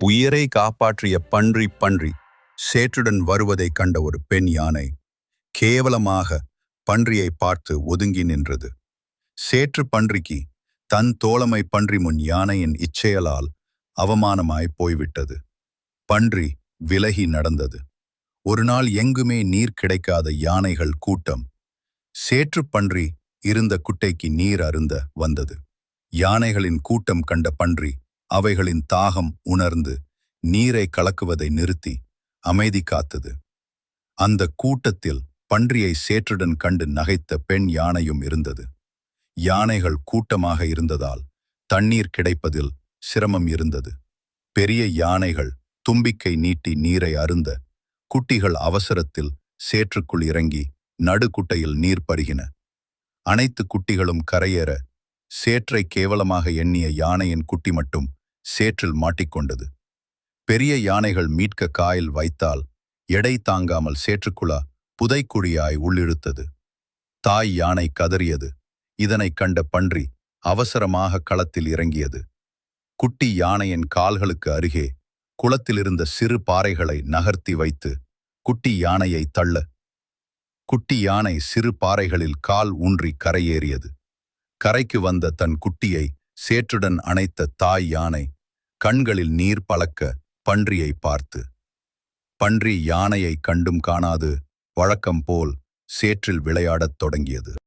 உயிரை காப்பாற்றிய பன்றி சேற்றுடன் வருவதைக் கண்ட ஒரு பெண் யானை கேவலமாக பன்றியை பார்த்து ஒதுங்கி நின்றது. சேற்று பன்றிக்கு தன் தோழமை பன்றி முன் யானையின் இச்செயலால் அவமானமாய் போய்விட்டது. பன்றி விலகி நடந்தது. ஒரு நாள் எங்குமே நீர் கிடைக்காத யானைகள் கூட்டம் சேற்று பன்றி இருந்த குட்டைக்கு நீர் அருந்த வந்தது. யானைகளின் கூட்டம் கண்ட பன்றி அவைகளின் தாகம் உணர்ந்து நீரை கலக்குவதை நிறுத்தி அமைதி காத்தது. அந்த கூட்டத்தில் பன்றியை சேற்றுடன் கண்டு நகைத்த பெண் யானையும் இருந்தது. யானைகள் கூட்டமாக இருந்ததால் தண்ணீர் கிடைப்பதில் சிரமம் இருந்தது. பெரிய யானைகள் தும்பிக்கை நீட்டி நீரை அருந்த, குட்டிகள் அவசரத்தில் சேற்றுக்குள் இறங்கி நடுக்குட்டையில் நீர் பருகின. அனைத்து குட்டிகளும் கரையேற சேற்றை கேவலமாக எண்ணிய யானையின் குட்டி மட்டும் சேற்றில் மாட்டிக்கொண்டது. பெரிய யானைகள் மீட்க காயில் வைத்தால் எடை தாங்காமல் சேற்றுக்குழா புதைக்குழியாய் உள்ளிழுத்தது. தாய் யானை கதறியது. இதனைக் கண்ட பன்றி அவசரமாக களத்தில் இறங்கியது. குட்டி யானையின் கால்களுக்கு அருகே குளத்திலிருந்த சிறு பாறைகளை நகர்த்தி வைத்து குட்டி யானையை தள்ள, குட்டி யானை சிறு பாறைகளில் கால் ஊன்றி கரையேறியது. கரைக்கு வந்த தன் குட்டியை சேற்றுடன் அணைத்த தாய் யானை கண்களில் நீர் பழக்க பன்றியை பார்த்து, பன்றி யானையை கண்டும் காணாது வழக்கம் போல் சேற்றில் விளையாடத் தொடங்கியது.